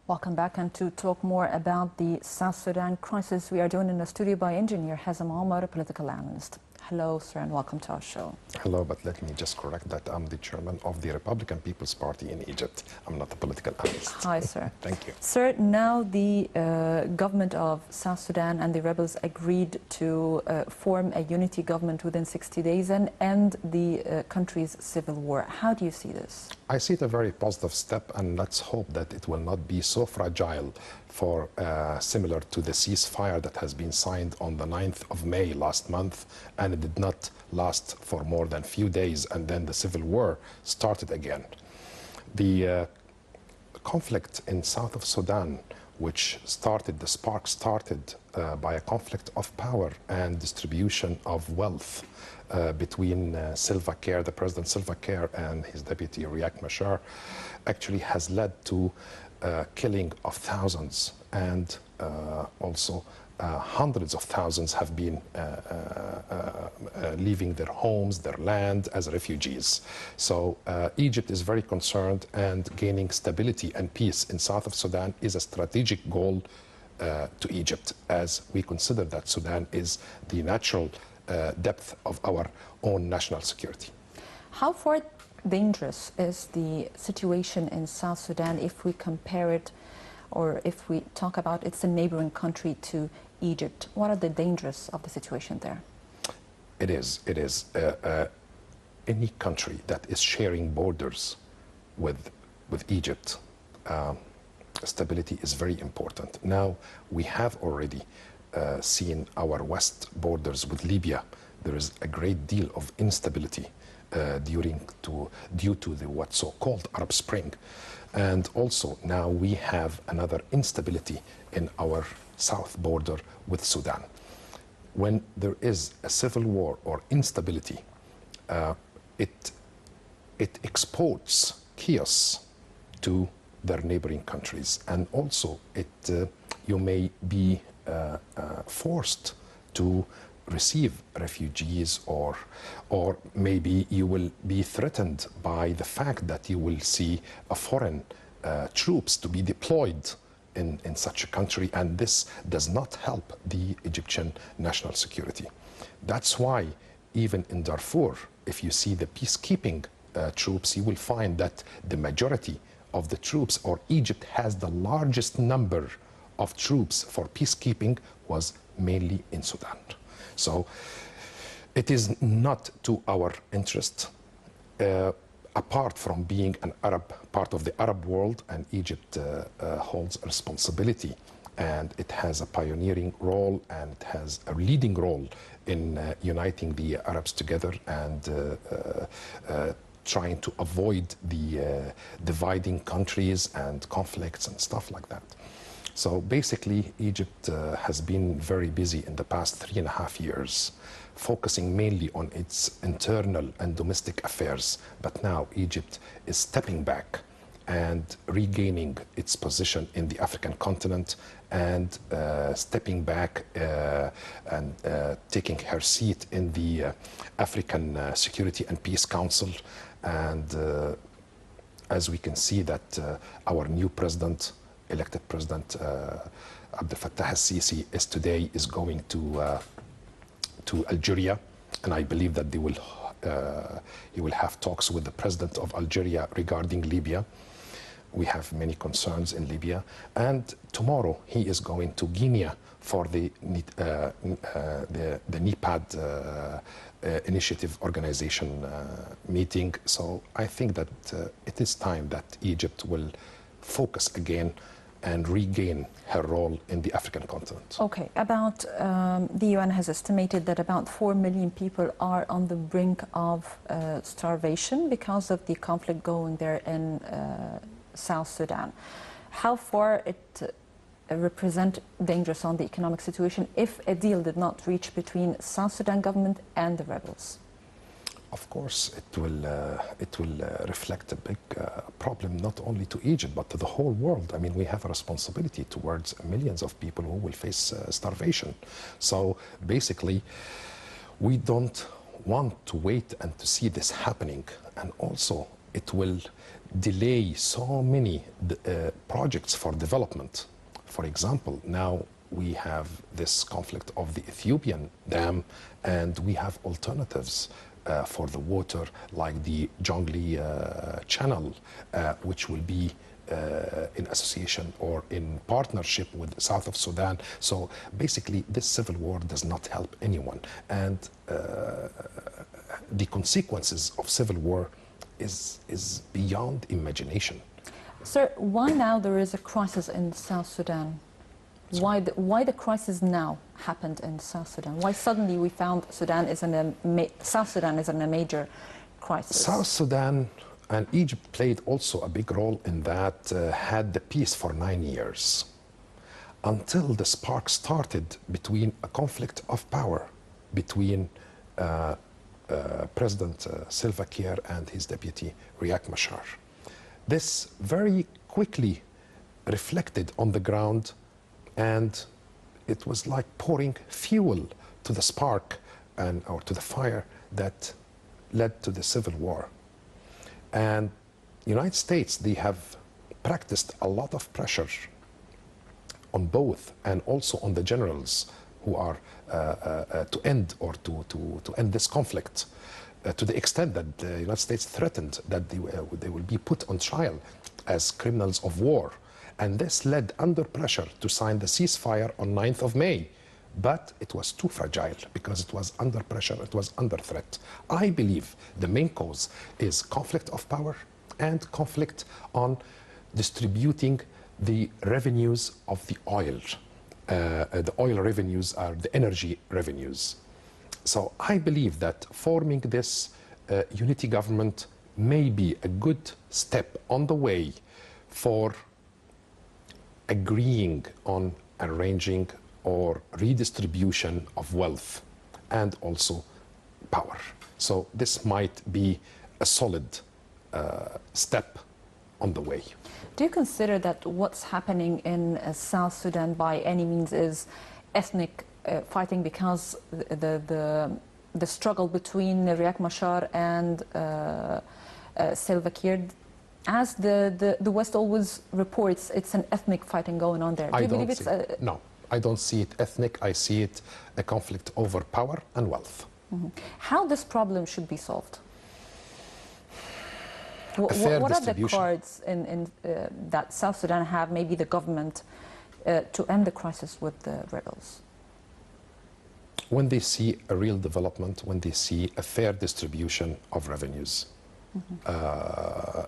Welcome back, and to talk more about the South Sudan crisis, we are joined in the studio by engineer Hazem Omar, a political analyst. Hello, sir, and welcome to our show. Hello, but let me just correct that I'm the chairman of the Republican People's Party in Egypt. I'm not a political analyst. Hi, sir. Thank you. Sir, now the government of South Sudan and the rebels agreed to form a unity government within 60 days and end the country's civil war. How do you see this? I see it a very positive step, and let's hope that it will not be so fragile for similar to the ceasefire that has been signed on the 9th of May last month, and it did not last for more than a few days, and then the civil war started again. The conflict in south of Sudan, which started, the spark started by a conflict of power and distribution of wealth between Salva Kiir, the President Salva Kiir, and his deputy Riek Machar, actually has led to killing of thousands, and also hundreds of thousands have been leaving their homes, their land as refugees. So Egypt is very concerned, and gaining stability and peace in south of Sudan is a strategic goal to Egypt, as we consider that Sudan is the natural depth of our own national security. How far dangerous is the situation in South Sudan if we compare it, or if we talk about it's a neighboring country to Egypt? What are the dangers of the situation there? It is. Any country that is sharing borders with Egypt, stability is very important. Now, we have already seen our west borders with Libya. There is a great deal of instability due to the what's so-called Arab Spring. And also now we have another instability in our south border with Sudan. When there is a civil war or instability, it exports chaos to their neighboring countries, and also you may be forced to receive refugees, or maybe you will be threatened by the fact that you will see a foreign troops to be deployed in such a country, and this does not help the Egyptian national security. That's why even in Darfur, if you see the peacekeeping troops, you will find that the majority of the troops, or Egypt has the largest number of troops for peacekeeping, was mainly in Sudan. So it is not to our interest, apart from being an Arab, part of the Arab world, and Egypt holds a responsibility, and it has a pioneering role, and it has a leading role in uniting the Arabs together and trying to avoid the dividing countries and conflicts and stuff like that. So basically, Egypt has been very busy in the past 3.5 years, focusing mainly on its internal and domestic affairs. But now Egypt is stepping back and regaining its position in the African continent, and stepping back and taking her seat in the African Security and Peace Council. And as we can see that our new president, elected President Abdel Fattah al-Sisi, is going to Algeria, and I believe that he will have talks with the president of Algeria regarding Libya. We have many concerns in Libya, and tomorrow he is going to Guinea for the NEPAD Initiative Organization meeting. So I think that it is time that Egypt will focus again and regain her role in the African continent. Okay, the UN has estimated that about 4 million people are on the brink of starvation because of the conflict going there in South Sudan. How far it represent dangerous on the economic situation if a deal did not reach between South Sudan government and the rebels? Of course, it will reflect a big problem not only to Egypt but to the whole world. I mean, we have a responsibility towards millions of people who will face starvation. So basically, we don't want to wait and to see this happening. And also, it will delay so many projects for development. For example, now we have this conflict of the Ethiopian dam, and we have alternatives for the water, like the Jonglei Channel, which will be in association or in partnership with the south of Sudan. So basically, this civil war does not help anyone. And the consequences of civil war is beyond imagination. Sir, why now there is a crisis in South Sudan? Why the crisis now happened in South Sudan? Why suddenly we found South Sudan is in a major crisis? South Sudan and Egypt played also a big role in that, had the peace for 9 years, until the spark started between a conflict of power between President Salva Kiir and his deputy Riek Machar. This very quickly reflected on the ground, and it was like pouring fuel to the spark or to the fire that led to the civil war. And the United States, they have practiced a lot of pressure on both, and also on the generals who are to end this conflict, to the extent that the United States threatened that they will be put on trial as criminals of war. And this led, under pressure, to sign the ceasefire on 9th of May. But it was too fragile because it was under pressure, it was under threat. I believe the main cause is conflict of power and conflict on distributing the revenues of the oil. The oil revenues are the energy revenues. So I believe that forming this unity government may be a good step on the way for agreeing on arranging or redistribution of wealth and also power. So this might be a solid step on the way. Do you consider that what's happening in South Sudan by any means is ethnic fighting, because the struggle between Riek Machar and Salva Kiir, as the West always reports, it's an ethnic fighting going on there? Do you believe it's No, I don't see it ethnic. I see it a conflict over power and wealth. Mm-hmm. How this problem should be solved? What are the cards that South Sudan have, maybe the government, to end the crisis with the rebels? When they see a real development, when they see a fair distribution of revenues,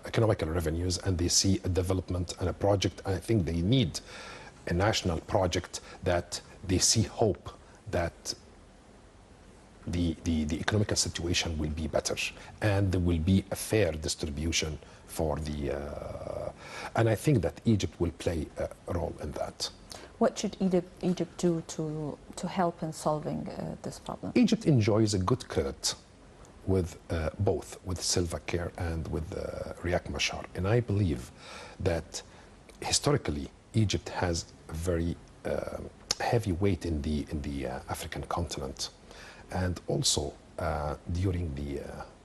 economical revenues, and they see a development and a project, I think they need a national project that they see hope that the economical situation will be better and there will be a fair distribution for the and I think that Egypt will play a role in that. What should Egypt do to help in solving this problem? Egypt enjoys a good credit with both with Salva Kiir and with Riek Machar, and I believe that historically Egypt has a very heavy weight in the African continent. And also, during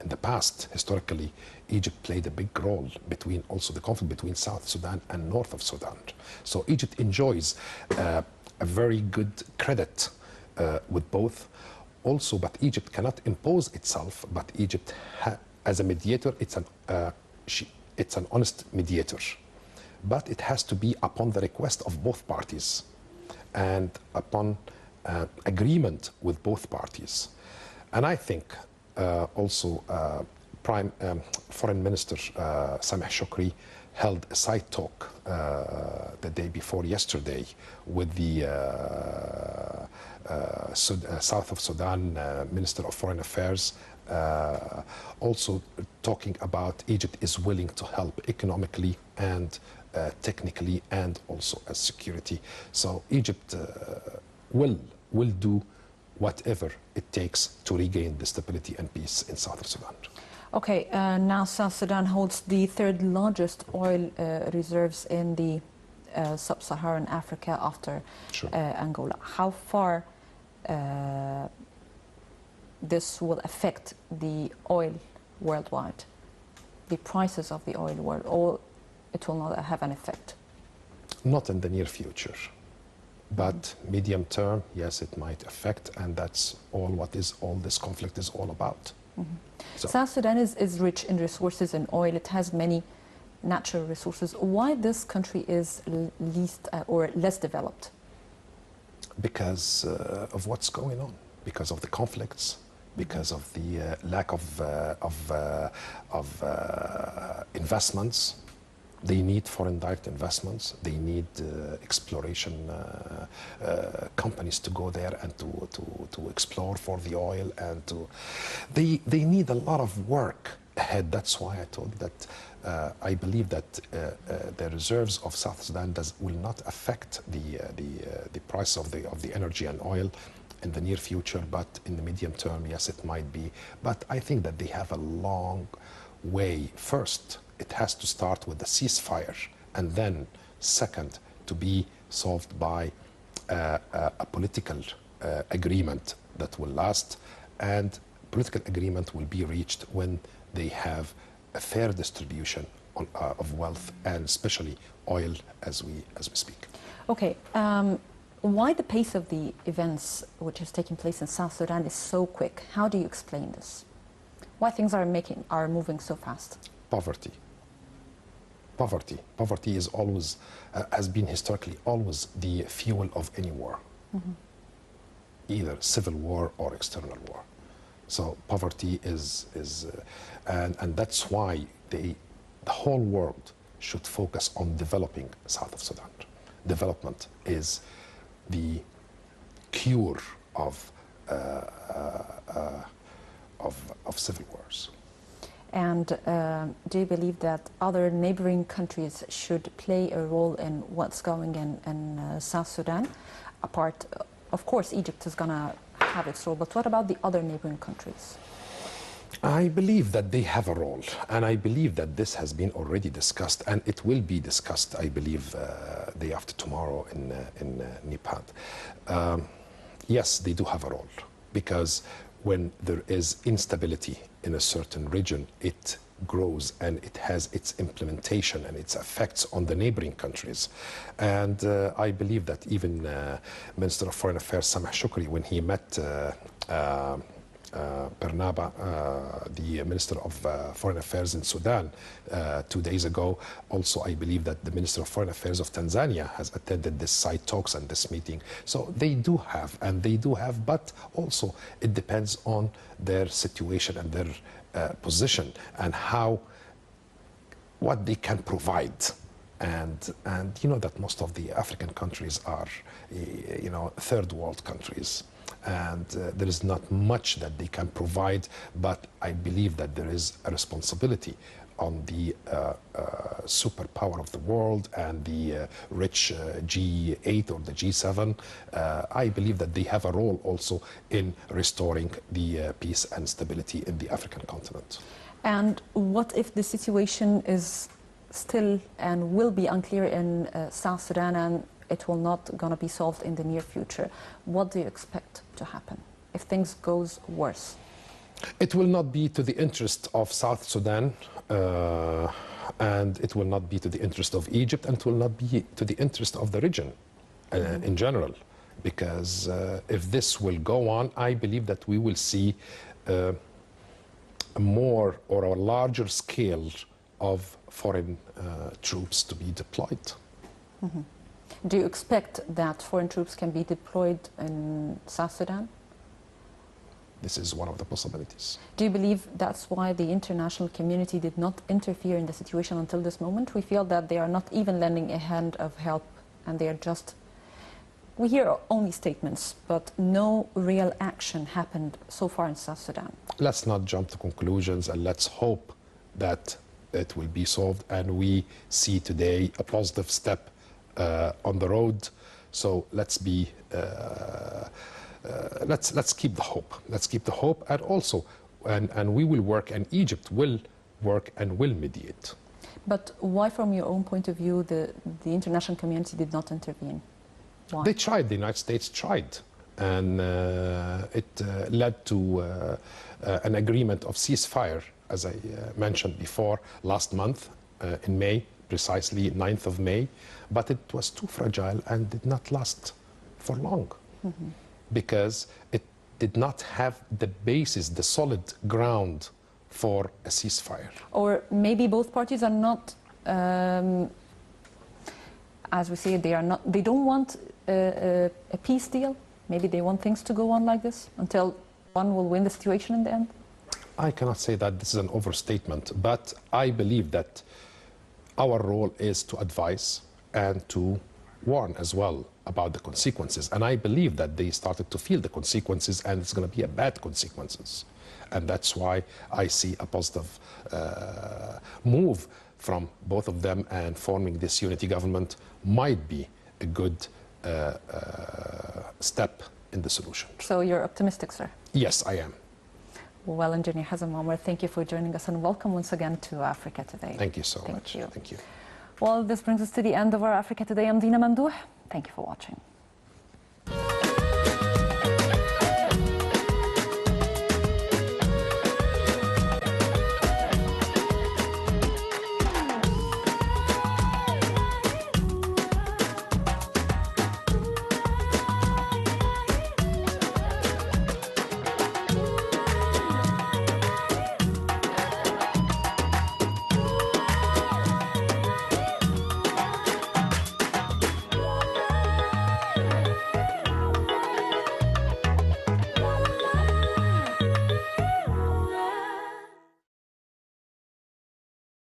in the past, historically, Egypt played a big role between also the conflict between South Sudan and North of Sudan. So Egypt enjoys a very good credit with both. Also, but Egypt cannot impose itself. But Egypt, as a mediator, it's an honest mediator. But it has to be upon the request of both parties, and upon agreement with both parties. And I think also Foreign Minister Sameh Shoukry held a side talk the day before yesterday with the South of Sudan Minister of Foreign Affairs, also talking about Egypt is willing to help economically and technically and also as security. So Egypt will do whatever it takes to regain the stability and peace in South of Sudan. Okay, now South Sudan holds the third largest oil reserves in the sub-Saharan Africa after Angola. How far this will affect the oil worldwide? the prices of the oil world, or it will not have an effect? Not in the near future, but medium term, yes, it might affect, and that's all this conflict is all about. So, South Sudan is rich in resources and oil. It has many natural resources. Why this country is least or less developed? because of what's going on, because of the conflicts, because of the lack of investments. They need foreign direct investments. They need exploration companies to go there and to explore for the oil, and they need a lot of work ahead. That's why I told you that I believe that the reserves of South Sudan will not affect the price of the energy and oil in the near future, but in the medium term, yes, it might be. But I think that they have a long way. First, it has to start with the ceasefire, and then second, to be solved by a political agreement that will last, and political agreement will be reached when they have a fair distribution of wealth, and especially oil, as we speak. Okay. Why the pace of the events which is taking place in South Sudan is so quick? How do you explain this? Why things are moving so fast? Poverty. Poverty is always has been historically always the fuel of any war, either civil war or external war. So poverty is and that's why the whole world should focus on developing South of Sudan. Development is the cure of civil wars. And do you believe that other neighboring countries should play a role in what's going in South Sudan? Apart, of course, Egypt is going to have its role, but what about the other neighboring countries? I believe that they have a role, and I believe that this has been already discussed, and it will be discussed, I believe, day after tomorrow in Nepal. Yes, they do have a role, because when there is instability in a certain region, it grows and it has its implementation and its effects on the neighboring countries. And I believe that even Minister of Foreign Affairs Sameh Shukri, when he met Bernaba, the Minister of Foreign Affairs in Sudan 2 days ago. Also, I believe that the Minister of Foreign Affairs of Tanzania has attended this side talks and this meeting. So they do have, but also it depends on their situation and their position and what they can provide. And you know that most of the African countries are, third world countries. And there is not much that they can provide, but I believe that there is a responsibility on the superpower of the world and the rich G8 or the G7. I believe that they have a role also in restoring the peace and stability in the African continent. And what if the situation is still and will be unclear in South Sudan, and it will not going to be solved in the near future? What do you expect to happen if things goes worse? It will not be to the interest of South Sudan, and it will not be to the interest of Egypt, and it will not be to the interest of the region in general. Because if this will go on, I believe that we will see a more or a larger scale of foreign troops to be deployed. Do you expect that foreign troops can be deployed in South Sudan? This is one of the possibilities. Do you believe that's why the international community did not interfere in the situation until this moment? We feel that they are not even lending a hand of help, and they are just... We hear only statements, but no real action happened so far in South Sudan. Let's not jump to conclusions, and let's hope that it will be solved, and we see today a positive step on the road. So let's be let's keep the hope. Let's keep the hope, and also and we will work, and Egypt will work and will mediate. But why, from your own point of view, the international community did not intervene? Why? They tried. The United States tried, and it led to an agreement of ceasefire as I mentioned before, last month in May, precisely 9th of May, but it was too fragile and did not last for long because it did not have the basis, the solid ground for a ceasefire. Or maybe both parties are not, as we say, they don't want a peace deal. Maybe they want things to go on like this until one will win the situation in the end. I cannot say that this is an overstatement, but I believe that our role is to advise and to warn as well about the consequences. And I believe that they started to feel the consequences, and it's going to be a bad consequences. And that's why I see a positive move from both of them, and forming this unity government might be a good step in the solution. So you're optimistic, sir? Yes, I am. Well, Engineer Hazem Omar, thank you for joining us, and welcome once again to Africa Today. Thank you so much. Thank you. Thank you. Well, this brings us to the end of our Africa Today. I'm Dina Mandouh. Thank you for watching.